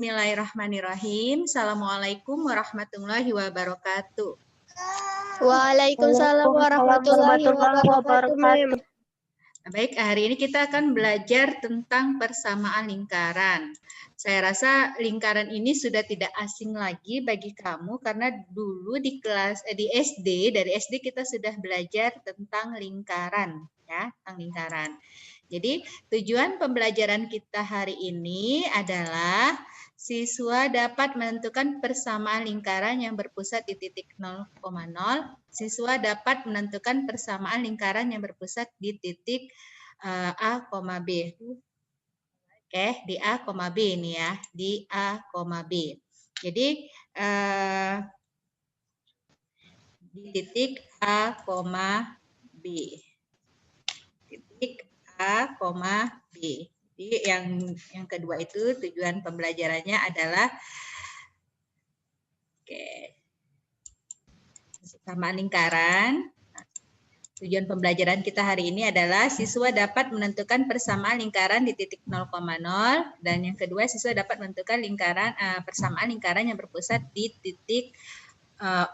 Bismillahirrahmanirrahim. Assalamualaikum warahmatullahi wabarakatuh. Waalaikumsalam warahmatullahi wabarakatuh, Mem. Baik, hari ini kita akan belajar tentang persamaan lingkaran. Saya rasa lingkaran ini sudah tidak asing lagi bagi kamu karena dulu di SD, dari SD kita sudah belajar tentang lingkaran, ya, tentang lingkaran. Jadi, tujuan pembelajaran kita hari ini adalah siswa dapat menentukan persamaan lingkaran yang berpusat di titik 0,0. Siswa dapat menentukan persamaan lingkaran yang berpusat di titik A, B. Oke, di A, B ini ya, di A, B. Jadi, di titik A, B. Titik A, B. Jadi yang kedua itu tujuan pembelajarannya adalah persamaan lingkaran. Tujuan pembelajaran kita hari ini adalah siswa dapat menentukan persamaan lingkaran di titik 0,0 dan yang kedua siswa dapat menentukan persamaan lingkaran yang berpusat di titik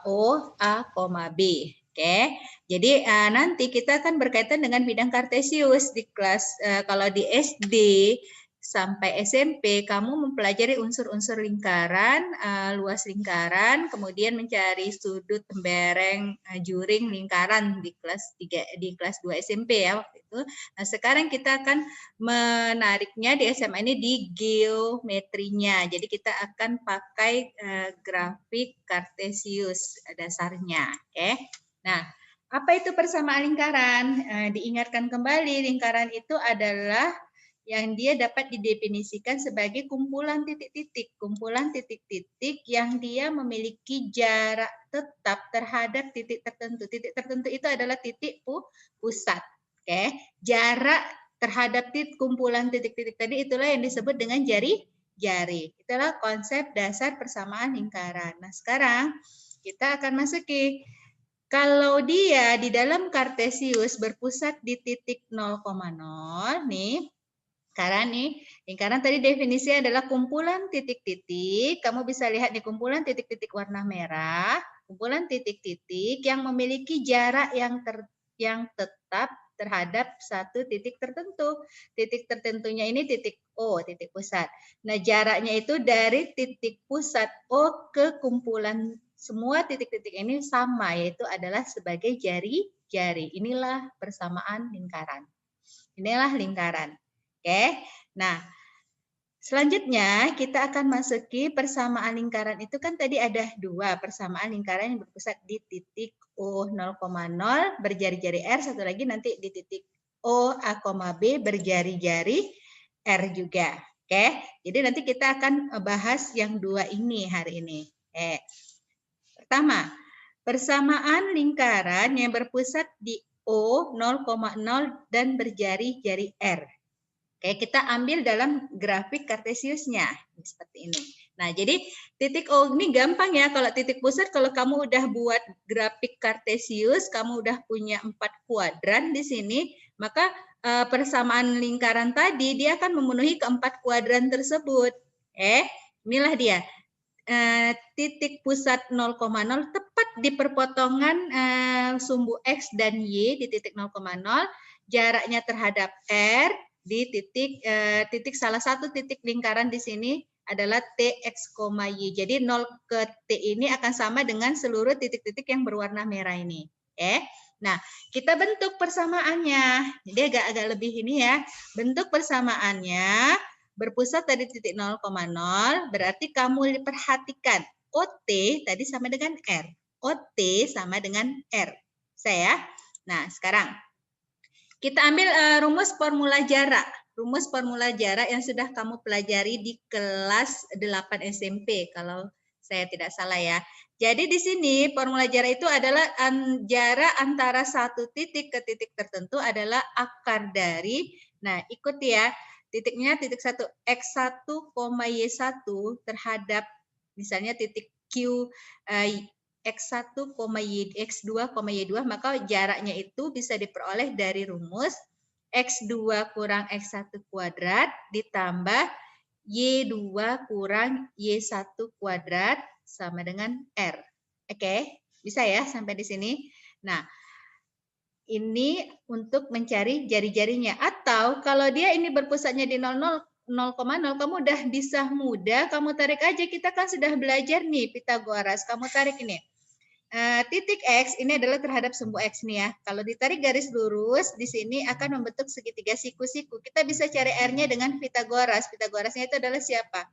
O, A, B. Oke, jadi nanti kita akan berkaitan dengan bidang kartesius di kelas. Kalau di SD sampai SMP, kamu mempelajari unsur-unsur lingkaran, luas lingkaran, kemudian mencari sudut, tembereng, juring lingkaran di kelas 3, di kelas 2 SMP ya waktu itu. Nah, sekarang kita akan menariknya di SMA ini di geometrinya. Jadi kita akan pakai grafik kartesius dasarnya, oke. Nah, apa itu persamaan lingkaran? Diingatkan kembali, lingkaran itu adalah yang dia dapat didefinisikan sebagai kumpulan titik-titik. Kumpulan titik-titik yang dia memiliki jarak tetap terhadap titik tertentu. Titik tertentu itu adalah titik pusat. Oke, jarak terhadap kumpulan titik-titik tadi itulah yang disebut dengan jari-jari. Itulah konsep dasar persamaan lingkaran. Nah, sekarang kita akan masuki. Kalau dia di dalam kartesius berpusat di titik 0,0 nih, karena nih lingkaran tadi definisinya adalah kumpulan titik-titik. Kamu bisa lihat di kumpulan titik-titik warna merah, kumpulan titik-titik yang memiliki jarak yang tetap terhadap satu titik tertentu. Titik tertentunya ini titik O, titik pusat. Nah, jaraknya itu dari titik pusat O ke kumpulan semua titik-titik ini sama, yaitu adalah sebagai jari-jari. Inilah persamaan lingkaran. Inilah lingkaran. Oke. Nah, selanjutnya kita akan masuki persamaan lingkaran itu kan tadi ada dua persamaan lingkaran yang berpusat di titik O 0,0 berjari-jari R, satu lagi nanti di titik O A, B berjari-jari R juga. Oke. Jadi nanti kita akan bahas yang dua ini hari ini. Pertama, persamaan lingkaran yang berpusat di O 0,0 dan berjari-jari R. Oke, kita ambil dalam grafik kartesiusnya seperti ini. Nah, jadi titik O ini gampang ya. Kalau titik pusat, kalau kamu udah buat grafik kartesius, kamu udah punya 4 kuadran di sini, maka persamaan lingkaran tadi dia akan memenuhi keempat kuadran tersebut. Inilah dia. Titik pusat 0,0 tepat di perpotongan sumbu X dan Y di titik 0,0, jaraknya terhadap R di titik salah satu titik lingkaran di sini adalah TX, Y. Jadi 0 ke T ini akan sama dengan seluruh titik-titik yang berwarna merah ini. Nah, kita bentuk persamaannya. Jadi agak-agak lebih ini ya. Bentuk persamaannya berpusat dari titik 0,0, berarti kamu perhatikan OT tadi sama dengan R. OT sama dengan R. Saya. Nah, sekarang kita ambil rumus formula jarak. Rumus formula jarak yang sudah kamu pelajari di kelas 8 SMP kalau saya tidak salah ya. Jadi di sini formula jarak itu adalah jarak antara satu titik ke titik tertentu adalah akar dari, nah ikuti ya, titiknya titik 1 X1, Y1 terhadap misalnya titik Q X1, X2, Y2, maka jaraknya itu bisa diperoleh dari rumus X2 kurang X1 kuadrat ditambah Y2 kurang Y1 kuadrat sama dengan R. Oke, bisa ya sampai di sini. Nah, ini untuk mencari jari-jarinya. Atau kalau dia ini berpusatnya di 0,0, kamu udah bisa mudah, kamu tarik aja. Kita kan sudah belajar nih Pitagoras. Kamu tarik ini. Titik X ini adalah terhadap sumbu X nih ya. Kalau ditarik garis lurus, di sini akan membentuk segitiga siku-siku. Kita bisa cari R-nya dengan Pitagoras. Pitagorasnya itu adalah siapa?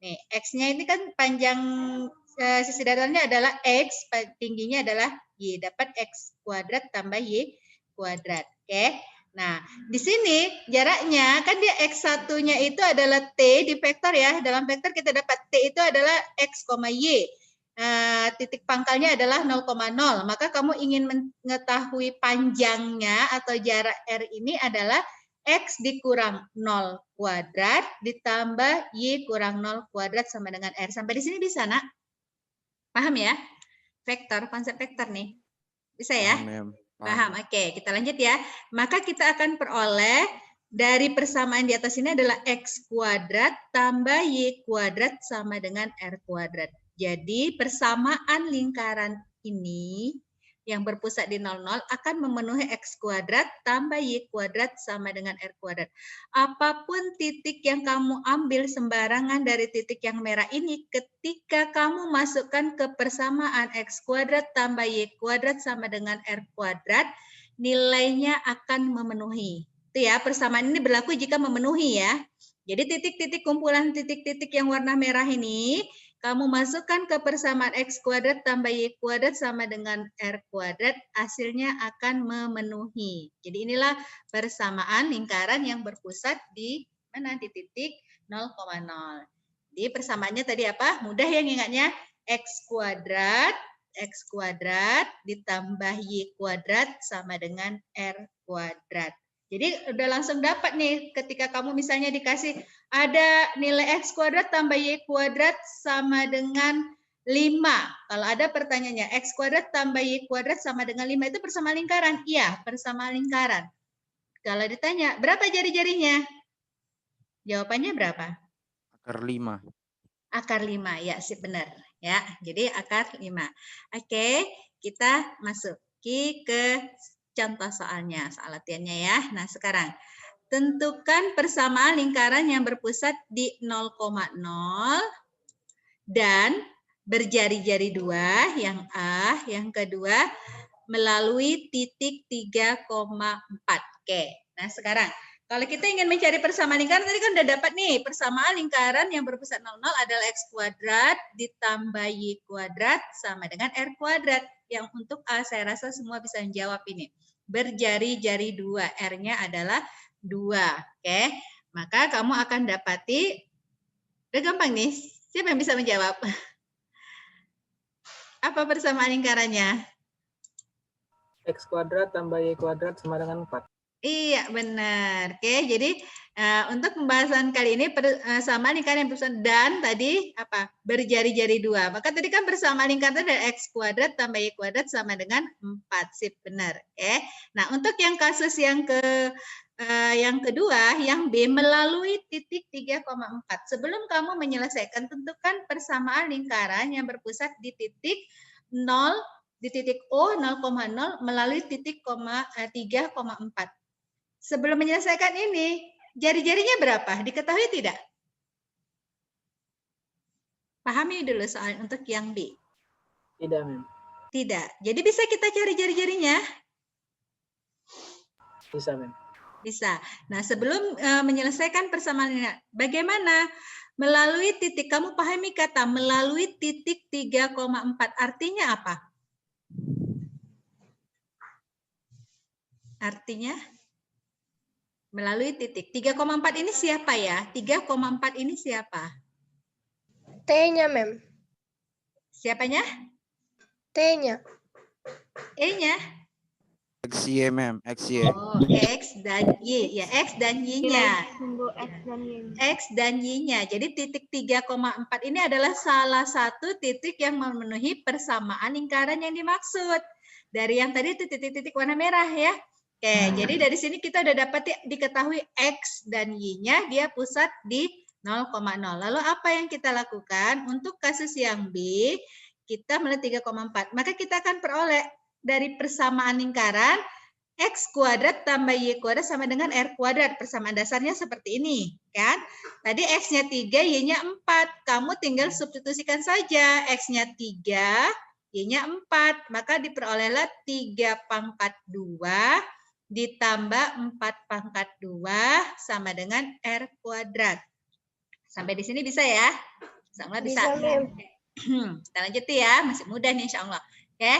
Nih, X-nya ini kan panjang sisi datarnya adalah X, tingginya adalah Y. Dapat X kuadrat tambah Y kuadrat. Oke. Nah, di sini jaraknya, kan dia X1-nya itu adalah T di vektor ya. Dalam vektor kita dapat T itu adalah X, Y. Titik pangkalnya adalah 0,0. Maka kamu ingin mengetahui panjangnya atau jarak R ini adalah X dikurang 0 kuadrat ditambah Y kurang 0 kuadrat sama dengan R. Sampai di sini bisa, nak? Paham ya? Vektor, konsep vektor nih. Bisa ya? Paham. Oke, kita lanjut ya. Maka kita akan peroleh dari persamaan di atas ini adalah X kuadrat tambah Y kuadrat sama dengan R kuadrat. Jadi persamaan lingkaran ini yang berpusat di 00 akan memenuhi X kuadrat tambah Y kuadrat sama dengan R kuadrat. Apapun titik yang kamu ambil sembarangan dari titik yang merah ini, ketika kamu masukkan ke persamaan X kuadrat tambah Y kuadrat sama dengan R kuadrat, nilainya akan memenuhi. Itu ya, persamaan ini berlaku jika memenuhi ya. Jadi titik-titik kumpulan titik-titik yang warna merah ini, kamu masukkan ke persamaan X kuadrat tambah Y kuadrat sama dengan R kuadrat, hasilnya akan memenuhi. Jadi inilah persamaan lingkaran yang berpusat di mana? Di titik 0,0. Jadi persamaannya tadi apa? Mudah ya ingatnya. X kuadrat ditambah Y kuadrat sama dengan R kuadrat. Jadi udah langsung dapat nih ketika kamu misalnya dikasih ada nilai X kuadrat tambah Y kuadrat sama dengan 5. Kalau ada pertanyaannya, X kuadrat tambah Y kuadrat sama dengan 5 itu persamaan lingkaran? Iya, persamaan lingkaran. Kalau ditanya, berapa jari-jarinya? Jawabannya berapa? Akar 5. Akar 5, ya sih benar. Ya, jadi akar 5. Oke, kita masuki ke contoh soalnya, soal latihannya ya. Nah, sekarang tentukan persamaan lingkaran yang berpusat di 0,0 dan berjari-jari 2, yang A, yang kedua melalui titik 3,4. Oke, nah sekarang kalau kita ingin mencari persamaan lingkaran, tadi kan udah dapat nih, persamaan lingkaran yang berpusat 00 adalah X kuadrat ditambah Y kuadrat sama dengan R kuadrat. Yang untuk A, saya rasa semua bisa menjawab ini. Berjari-jari 2, R-nya adalah 2. Oke, maka kamu akan dapati, udah gampang nih, siapa yang bisa menjawab? Apa persamaan lingkarannya? X kuadrat tambah Y kuadrat sama dengan 4. Iya, benar. Oke, jadi untuk pembahasan kali ini persamaan lingkaran yang berpusat dan tadi apa? Berjari-jari 2. Maka tadi kan persamaan lingkaran dari X kuadrat tambah Y kuadrat sama dengan 4. Sip, benar. Oke. Nah, untuk yang kasus yang kedua, yang B melalui titik 3,4. Sebelum kamu menyelesaikan, tentukan persamaan lingkaran yang berpusat di titik 0, di titik O 0,0 melalui titik 3,4. Sebelum menyelesaikan ini, jari-jarinya berapa? Diketahui tidak? Pahami dulu soal untuk yang B. Tidak, Mem. Tidak. Jadi bisa kita cari jari-jarinya? Bisa, Mem. Bisa. Nah, sebelum menyelesaikan persamaan ini, bagaimana? Melalui titik, kamu pahami kata melalui titik 3,4. Artinya apa? Artinya? Melalui titik. 3,4 ini siapa ya? 3,4 ini siapa? T-nya, Mem. Siapanya? T-nya. E-nya? XY, Mem. XY. Oh, X dan Y. Ya, X dan Y-nya. X dan Y-nya. Jadi titik 3,4 ini adalah salah satu titik yang memenuhi persamaan lingkaran yang dimaksud. Dari yang tadi itu titik-titik warna merah ya. Oke, jadi dari sini kita udah dapat diketahui X dan Y-nya dia pusat di 0,0. Lalu apa yang kita lakukan? Untuk kasus yang B, kita melihat 3,4. Maka kita akan peroleh dari persamaan lingkaran X kuadrat tambah Y kuadrat sama dengan R kuadrat. Persamaan dasarnya seperti ini, kan? Tadi X-nya 3, Y-nya 4. Kamu tinggal substitusikan saja. X-nya 3, Y-nya 4. Maka diperolehlah 3 pangkat 2 ditambah 4 pangkat 2 sama dengan R kuadrat. Sampai di sini bisa ya? Insya Allah bisa. Bisa, Mem. Kita lanjut ya, masih mudah nih insya Allah. Oke,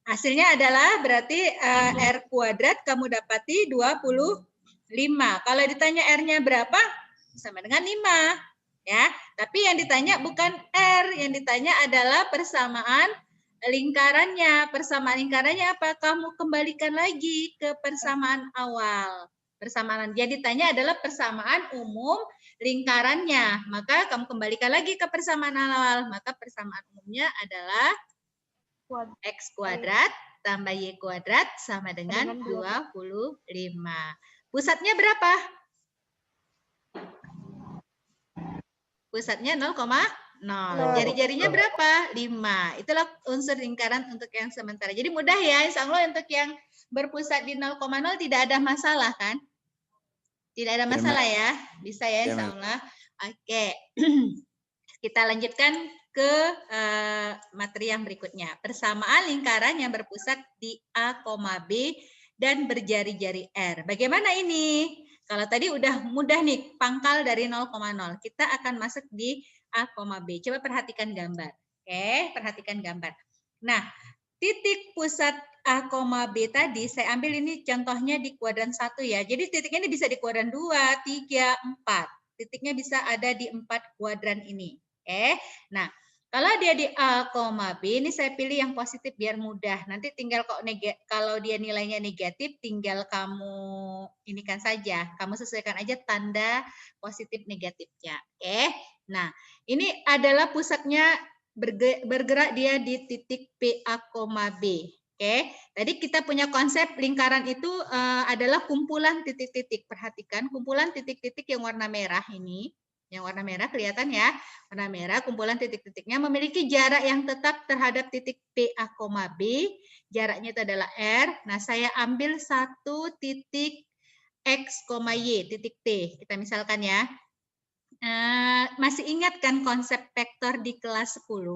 hasilnya adalah berarti R kuadrat kamu dapati 25. Kalau ditanya R-nya berapa? Sama dengan 5. Ya, tapi yang ditanya bukan R, yang ditanya adalah persamaan lingkarannya. Persamaan lingkarannya apa? Kamu kembalikan lagi ke persamaan awal. Persamaan yang ditanya adalah persamaan umum lingkarannya. Maka kamu kembalikan lagi ke persamaan awal. Maka persamaan umumnya adalah X kuadrat tambah Y kuadrat sama dengan 25. Pusatnya berapa? Pusatnya 0,0. Jari-jarinya berapa? 5. Itulah unsur lingkaran untuk yang sementara. Jadi mudah ya, insya Allah untuk yang berpusat di 0,0 tidak ada masalah kan? Tidak ada masalah ya? Bisa ya insya Allah. Oke. Kita lanjutkan ke materi yang berikutnya. Persamaan lingkaran yang berpusat di A, B dan berjari-jari R. Bagaimana ini? Kalau tadi udah mudah nih, pangkal dari 0,0. Kita akan masuk di A, B. Coba perhatikan gambar. Oke, perhatikan gambar. Nah, titik pusat A, B tadi saya ambil ini contohnya di kuadran 1 ya. Jadi titiknya ini bisa di kuadran 2, 3, 4. Titiknya bisa ada di 4 kuadran ini. Oke. Nah, kalau dia di A, B, ini saya pilih yang positif biar mudah. Nanti tinggal kalau dia nilainya negatif, tinggal kamu inikan saja. Kamu sesuaikan aja tanda positif negatifnya. Oke. Nah, ini adalah pusatnya bergerak dia di titik PA, B. Oke. Tadi kita punya konsep lingkaran itu adalah kumpulan titik-titik. Perhatikan kumpulan titik-titik yang warna merah ini. Yang warna merah kelihatan ya, warna merah kumpulan titik-titiknya memiliki jarak yang tetap terhadap titik PA, B, jaraknya itu adalah R. Nah, saya ambil satu titik X, Y, titik T. Kita misalkan ya, masih ingat kan konsep vektor di kelas 10?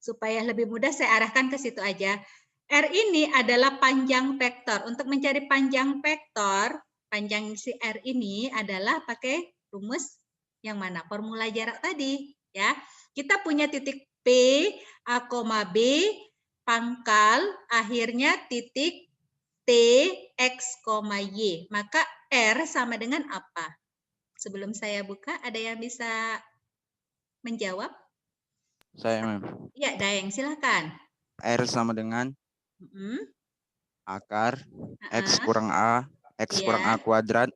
Supaya lebih mudah saya arahkan ke situ aja. R ini adalah panjang vektor. Untuk mencari panjang vektor, panjang si R ini adalah pakai rumus yang mana? Formula jarak tadi, ya. Kita punya titik P, A, B, pangkal, akhirnya titik T, X, Y. Maka R sama dengan apa? Sebelum saya buka, ada yang bisa menjawab? Saya, Mem. Ya, Daeng, silakan. R sama dengan akar X kurang A, X kurang A kuadrat,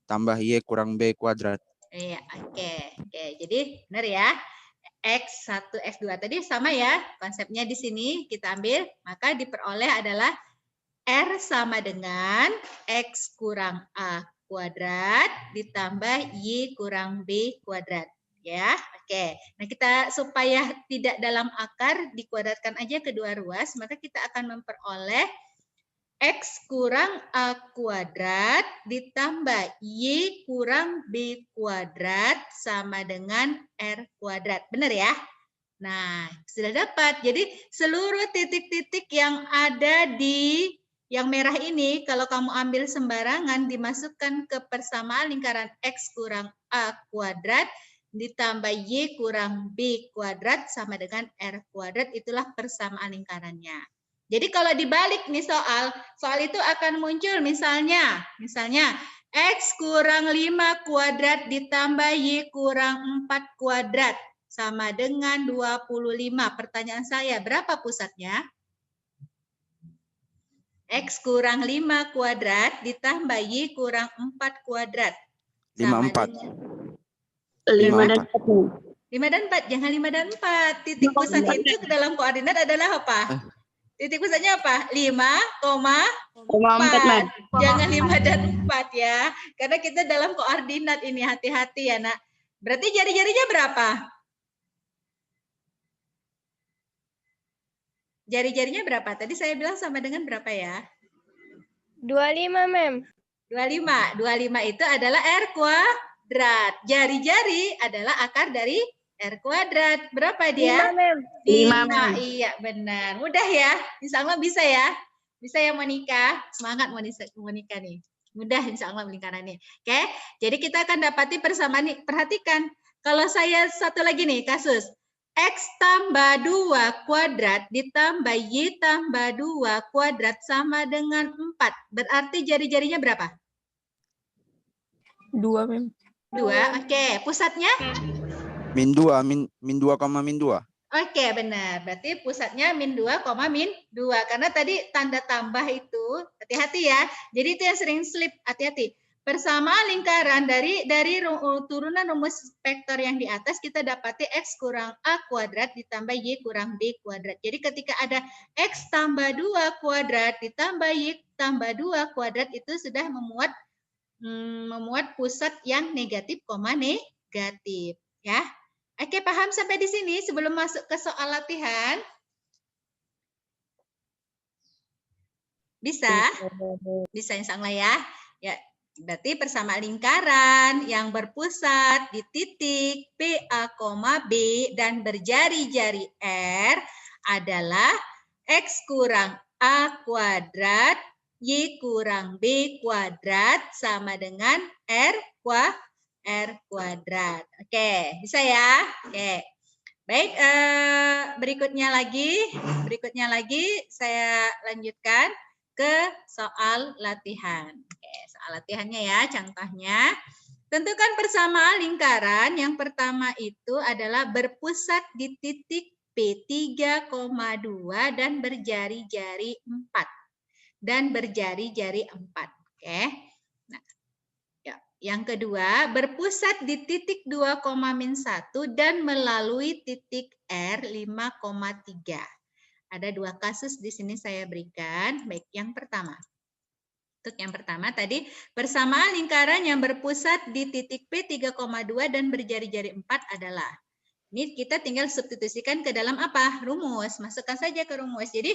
tambah Y kurang B kuadrat. Iya, oke. Jadi benar ya. X1, X2 tadi sama ya. Konsepnya di sini kita ambil, maka diperoleh adalah R sama dengan X kurang A kuadrat ditambah Y kurang B kuadrat. Ya, oke. Nah, kita supaya tidak dalam akar dikuadratkan aja kedua ruas, maka kita akan memperoleh X kurang A kuadrat ditambah Y kurang B kuadrat sama dengan R kuadrat. Benar ya? Nah, sudah dapat. Jadi seluruh titik-titik yang ada di yang merah ini, kalau kamu ambil sembarangan, dimasukkan ke persamaan lingkaran X kurang A kuadrat ditambah Y kurang B kuadrat sama dengan R kuadrat, itulah persamaan lingkarannya. Jadi kalau dibalik nih soal itu akan muncul misalnya X kurang 5 kuadrat ditambah Y kurang 4 kuadrat sama dengan 25. Pertanyaan saya, berapa pusatnya? X kurang 5 kuadrat ditambah Y kurang 4 kuadrat. 54. 5 dan 4. 5 dan 4, jangan 5 dan 4. Titik pusat itu ke dalam koordinat adalah apa? Titik pusatnya apa? 5,4. 4, Mem. Jangan 5 dan 4 ya. Karena kita dalam koordinat ini, hati-hati ya nak. Berarti jari-jarinya berapa? Jari-jarinya berapa? Tadi saya bilang sama dengan berapa ya? 25, Mem. 25. 25 itu adalah R kuadrat. Jari-jari adalah akar dari R kuadrat. Berapa dia? 5, Mem. 5. Iya, benar. Mudah ya. Insya Allah bisa ya. Bisa ya Monica. Semangat Monica nih. Mudah insya Allah lingkarannya. Oke. Jadi kita akan dapati persamaan nih. Perhatikan. Kalau saya satu lagi nih kasus. X tambah 2 kuadrat ditambah Y tambah 2 kuadrat sama dengan 4. Berarti jari-jarinya berapa? 2, Mem. 2. Oke. Pusatnya? Min 2, min 2, min 2. Oke, benar. Berarti pusatnya min 2, min 2. Karena tadi tanda tambah itu, hati-hati ya. Jadi itu yang sering slip, hati-hati. Persamaan lingkaran dari turunan rumus vektor yang di atas kita dapati X kurang A kuadrat ditambah Y kurang B kuadrat. Jadi ketika ada X tambah 2 kuadrat ditambah Y tambah 2 kuadrat itu sudah memuat pusat yang negatif, negatif. Ya. Oke, paham sampai di sini sebelum masuk ke soal latihan? Bisa? Bisa insya Allah ya. Ya, berarti persamaan lingkaran yang berpusat di titik PA, B dan berjari-jari R adalah X kurang A kuadrat, Y kurang B kuadrat sama dengan R kuadrat. Oke, bisa ya? Oke. Baik, berikutnya lagi saya lanjutkan ke soal latihan. Oke, soal latihannya ya, contohnya. Tentukan persamaan lingkaran. Yang pertama itu adalah berpusat di titik P 3,2 dan berjari-jari 4. Dan berjari-jari 4. Oke. Yang kedua, berpusat di titik 2,-1 dan melalui titik R 5,3. Ada 2 kasus di sini saya berikan. Baik, yang pertama. Untuk yang pertama tadi, persamaan lingkaran yang berpusat di titik P 3,2 dan berjari-jari 4 adalah. Ini kita tinggal substitusikan ke dalam apa? Rumus. Masukkan saja ke rumus. Jadi,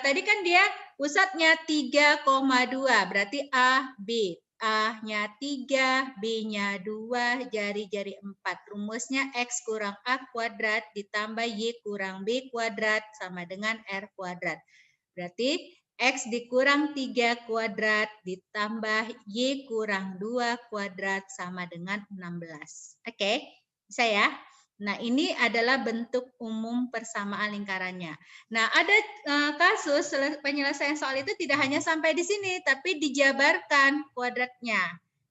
tadi kan dia pusatnya 3,2, berarti A, B. A-nya 3, B-nya 2, jari-jari 4. Rumusnya X kurang A kuadrat ditambah Y kurang B kuadrat sama dengan R kuadrat. Berarti X dikurang 3 kuadrat ditambah Y kurang 2 kuadrat sama dengan 16. Oke, bisa ya? Nah, ini adalah bentuk umum persamaan lingkarannya. Nah, ada kasus penyelesaian soal itu tidak hanya sampai di sini, tapi dijabarkan kuadratnya.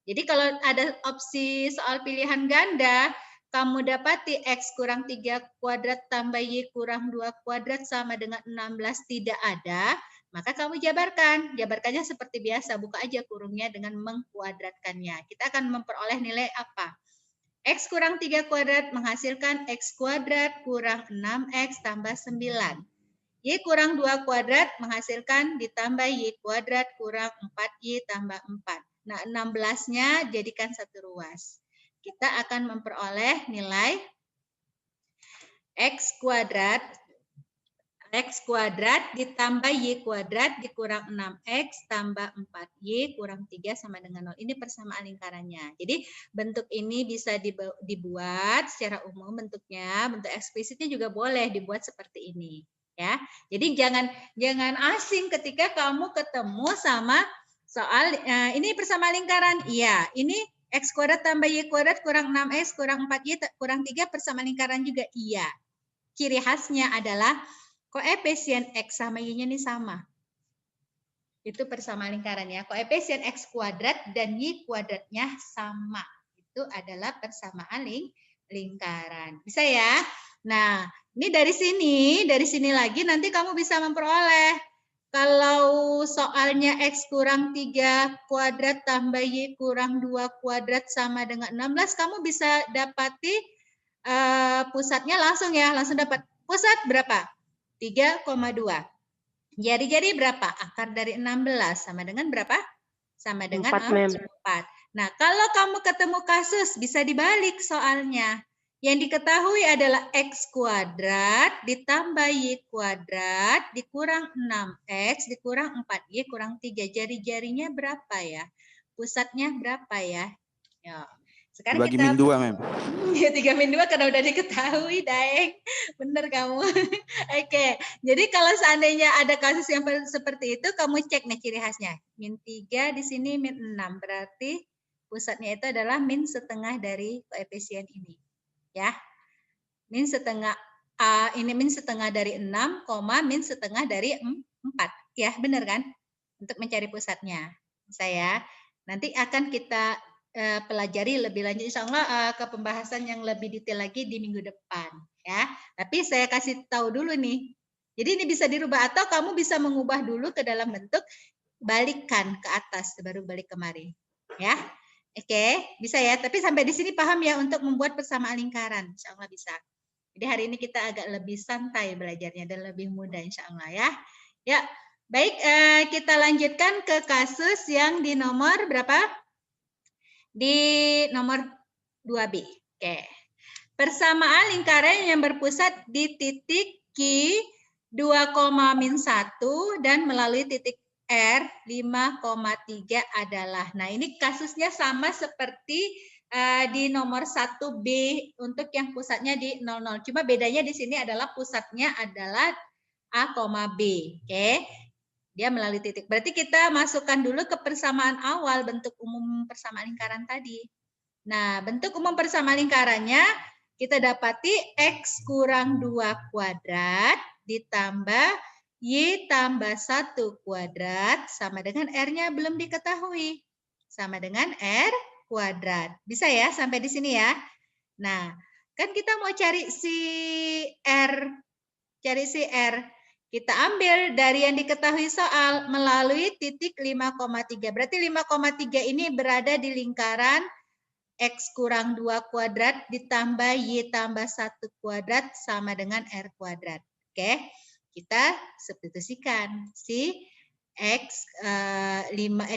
Jadi kalau ada opsi soal pilihan ganda, kamu dapati X kurang 3 kuadrat tambah Y kurang 2 kuadrat sama dengan 16 tidak ada, maka kamu jabarkan. Jabarkannya seperti biasa, buka aja kurungnya dengan mengkuadratkannya. Kita akan memperoleh nilai apa? X kurang 3 kuadrat menghasilkan X kuadrat kurang 6X tambah 9. Y kurang 2 kuadrat menghasilkan ditambah Y kuadrat kurang 4Y tambah 4. Nah, 16-nya jadikan satu ruas. Kita akan memperoleh nilai X kuadrat ditambah Y kuadrat dikurang 6X tambah 4Y kurang 3 sama dengan 0. Ini persamaan lingkarannya. Jadi bentuk ini bisa dibuat secara umum bentuknya, bentuk eksplisitnya juga boleh dibuat seperti ini. Ya, jadi jangan asing ketika kamu ketemu sama soal ini persamaan lingkaran. Iya, ini X kuadrat tambah Y kuadrat kurang 6X kurang 4Y kurang 3 persamaan lingkaran juga. Iya. Ciri khasnya adalah koefisien X sama Y-nya ini sama. Itu persamaan lingkaran ya. Koefisien X kuadrat dan Y kuadratnya sama. Itu adalah persamaan lingkaran. Bisa ya? Nah, ini dari sini lagi nanti kamu bisa memperoleh. Kalau soalnya X kurang 3 kuadrat tambah Y kurang 2 kuadrat sama dengan 16, kamu bisa dapati pusatnya langsung ya. Langsung dapat pusat berapa? 3,2. Jari-jari berapa? Akar dari 16 sama dengan berapa? Sama dengan 4, Mem. 4. Nah, kalau kamu ketemu kasus, bisa dibalik soalnya. Yang diketahui adalah X kuadrat ditambah Y kuadrat dikurang 6X dikurang 4Y kurang 3. Jari-jarinya berapa ya? Pusatnya berapa ya? Ya. Sekarang Dibagi kita min 2, Mem. ya 3/2 karena udah diketahui, Daeng. Bener kamu. Oke, jadi kalau seandainya ada kasus yang seperti itu, kamu cek nih ciri khasnya. Min 3 di sini min 6, berarti pusatnya itu adalah min setengah dari koefisien ini. Ya, min setengah ini min setengah dari 6, min setengah dari 4. Ya, benar kan? Untuk mencari pusatnya. Saya nanti akan kita pelajari lebih lanjut, insya Allah ke pembahasan yang lebih detail lagi di minggu depan. Ya, tapi saya kasih tahu dulu nih. Jadi ini bisa dirubah atau kamu bisa mengubah dulu ke dalam bentuk balikan ke atas baru balik kemari. Ya, oke, bisa ya. Tapi sampai di sini paham ya untuk membuat persamaan lingkaran, insya Allah bisa. Jadi hari ini kita agak lebih santai belajarnya dan lebih mudah insya Allah ya. Ya, baik kita lanjutkan ke kasus yang di nomor berapa? Di nomor 2B. Oke. Persamaan lingkaran yang berpusat di titik Q 2,-1 dan melalui titik R 5,3 adalah. Nah, ini kasusnya sama seperti di nomor 1B untuk yang pusatnya di 00. Cuma bedanya di sini adalah pusatnya adalah A, B. Oke. Dia melalui titik. Berarti kita masukkan dulu ke persamaan awal bentuk umum persamaan lingkaran tadi. Nah, bentuk umum persamaan lingkarannya kita dapati X kurang 2 kuadrat ditambah Y tambah 1 kuadrat sama dengan R-nya belum diketahui. Sama dengan R kuadrat. Bisa ya sampai di sini ya. Nah, kan kita mau cari si R. Kita ambil dari yang diketahui soal melalui titik 5,3. Berarti 5,3 ini berada di lingkaran X kurang 2 kuadrat ditambah Y tambah 1 kuadrat sama dengan R kuadrat. Oke, kita substitusikan si X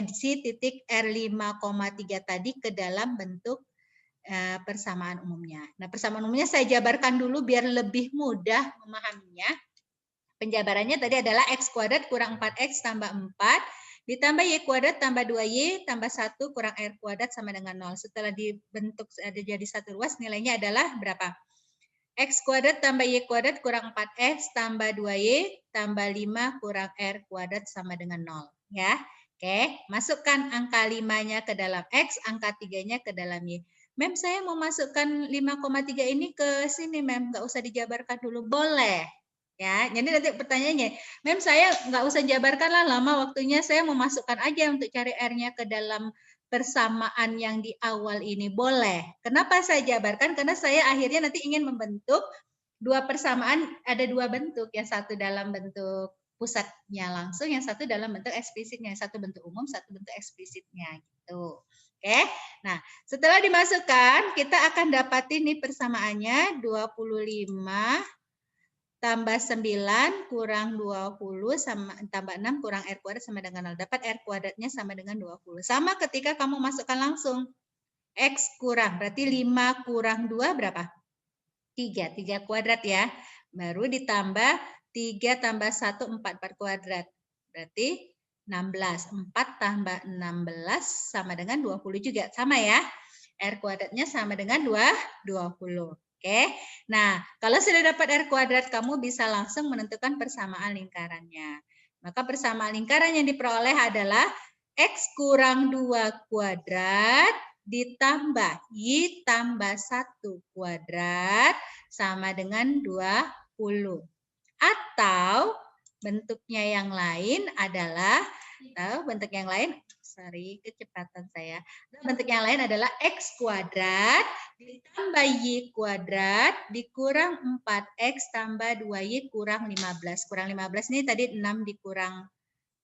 si titik R 5,3 tadi ke dalam bentuk persamaan umumnya. Nah, persamaan umumnya saya jabarkan dulu biar lebih mudah memahaminya. Penjabarannya tadi adalah X kuadrat kurang 4X tambah 4 ditambah Y kuadrat tambah 2Y tambah 1 kurang R kuadrat sama dengan 0. Setelah dibentuk ada jadi satu ruas, nilainya adalah berapa? X kuadrat tambah Y kuadrat kurang 4X tambah 2Y tambah 5 kurang R kuadrat sama dengan 0. Ya, oke. Masukkan angka 5-nya ke dalam X, angka 3-nya ke dalam Y. Mem, saya mau masukkan 5,3 ini ke sini, Mem. Nggak usah dijabarkan dulu. Boleh. Ya, jadi nanti pertanyaannya, Mem saya nggak usah jabarkan lah lama waktunya, saya mau masukkan aja untuk cari R-nya ke dalam persamaan yang di awal ini. Boleh. Kenapa saya jabarkan? Karena saya akhirnya nanti ingin membentuk dua persamaan, ada dua bentuk, yang satu dalam bentuk pusatnya langsung, yang satu dalam bentuk eksplisitnya, satu bentuk umum, satu bentuk eksplisitnya gitu. Oke. Nah, setelah dimasukkan, kita akan dapati nih persamaannya 25 tambah 9 kurang 20 sama tambah 6 kurang R kuadrat sama dengan 0. Dapat R kuadratnya sama dengan 20. Sama ketika kamu masukkan langsung. X kurang, berarti 5 kurang 2 berapa? 3. 3 kuadrat ya. Baru ditambah 3 tambah 1, 4. 4 kuadrat. Berarti 16. 4 tambah 16 sama dengan 20 juga. Sama ya. R kuadratnya sama dengan 20. Oke, nah kalau sudah dapat R kuadrat, kamu bisa langsung menentukan persamaan lingkarannya. Maka persamaan lingkaran yang diperoleh adalah X kurang 2 kuadrat ditambah Y tambah 1 kuadrat sama dengan 20. Atau bentuknya yang lain adalah, bentuk yang lain, kecepatan saya. Bentuk yang lain adalah X kuadrat ditambah Y kuadrat dikurang 4X tambah 2Y kurang 15. Kurang 15 ini tadi 6 dikurang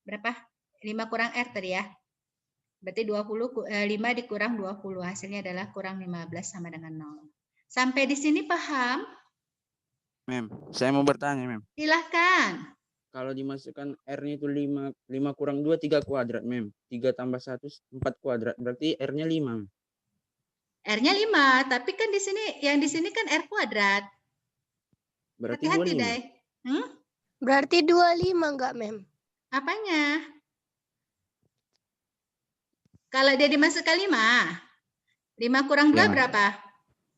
berapa? 5 kurang R tadi ya. Berarti 5 dikurang 20. Hasilnya adalah kurang 15 sama dengan 0. Sampai di sini paham? Mem, saya mau bertanya, Mem. Silahkan. kalau dimasukkan R-nya itu 5 kurang 2, 3 kuadrat, Mem. 3 tambah 1, 4 kuadrat. Berarti R-nya 5. R-nya 5, tapi kan di sini yang di sini kan R kuadrat. Berarti Hati-hati, 25. Day. Berarti 25 enggak, Mem? Apanya? Kalau dia dimasukkan 5. 5 kurang 2 Iya, Mem. berapa?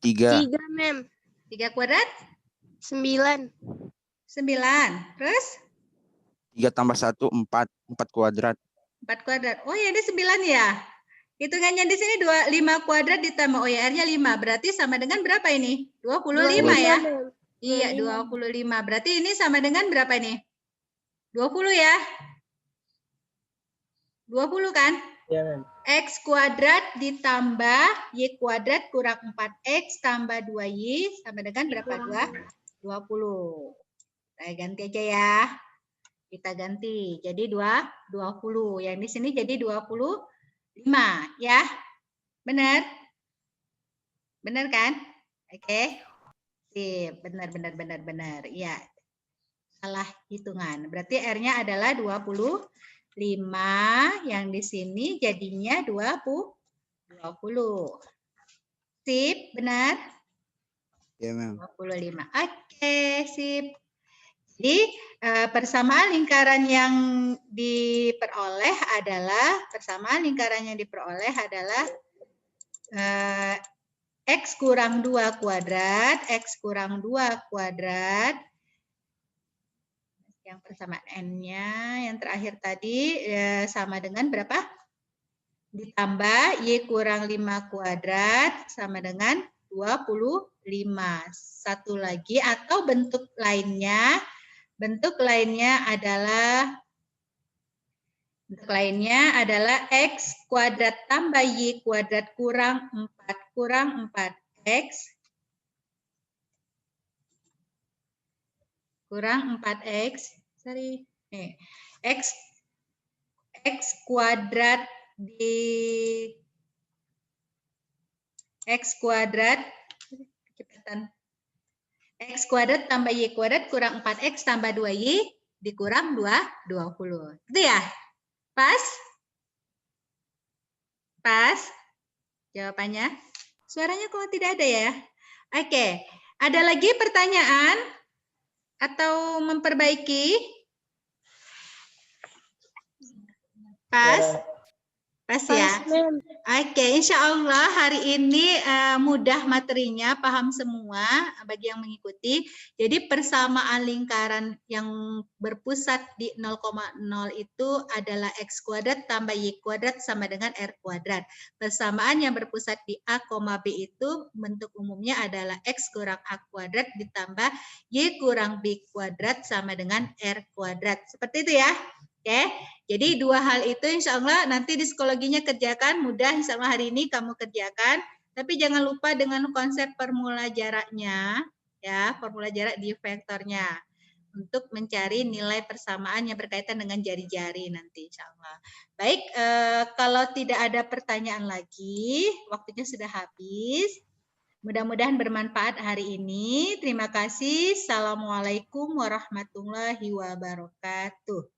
3. 3, Mem. 3 kuadrat? 9. 9. Terus? 3 tambah 1, 4. 4 kuadrat. 4 kuadrat. Oh ya, ada 9 ya. Hitungannya di sini 5 kuadrat ditambah OR-nya 5. Berarti sama dengan berapa ini? 25 ya? Mem. Iya, 25. Berarti ini sama dengan berapa ini? 20 ya? 20 kan? Ya, Mem. X kuadrat ditambah Y kuadrat kurang 4X tambah 2Y sama dengan berapa? 20. Kita ganti aja ya. Kita ganti. Jadi 20. Yang di sini jadi 25 ya. Benar? Benar kan? Oke. Sip. Benar. Iya. Salah hitungan. Berarti R-nya adalah 25. Yang di sini jadinya 20. Sip. Benar? Iya, Mem. 25. Oke, sip. Jadi persamaan lingkaran yang diperoleh adalah X kurang 2 kuadrat, X kurang 2 kuadrat. Yang persamaan N-nya yang terakhir tadi sama dengan berapa? Ditambah Y kurang 5 kuadrat sama dengan 25. Satu lagi atau bentuk lainnya adalah X kuadrat tambah Y kuadrat kurang 4X kurang 4X. Sorry. X kuadrat X kuadrat tambah Y kuadrat kurang 4X tambah 2Y dikurang 20. Itu ya? Pas? Pas? Jawabannya? Suaranya kok tidak ada ya? Oke. Ada lagi pertanyaan? Atau memperbaiki? Pas? Pas ya? Mem. Oke, insya Allah hari ini mudah materinya, paham semua bagi yang mengikuti. Jadi persamaan lingkaran yang berpusat di 0,0 itu adalah X kuadrat tambah Y kuadrat sama dengan R kuadrat. Persamaan yang berpusat di A, B itu bentuk umumnya adalah X kurang A kuadrat ditambah Y kurang B kuadrat sama dengan R kuadrat. Seperti itu ya. Oke, jadi dua hal itu insya Allah nanti di psikologinya kerjakan, mudah insya Allah hari ini kamu kerjakan. Tapi jangan lupa dengan konsep formula jaraknya, ya formula jarak di vektornya untuk mencari nilai persamaan yang berkaitan dengan jari-jari nanti insya Allah. Baik, kalau tidak ada pertanyaan lagi, waktunya sudah habis. Mudah-mudahan bermanfaat hari ini. Terima kasih. Assalamualaikum warahmatullahi wabarakatuh.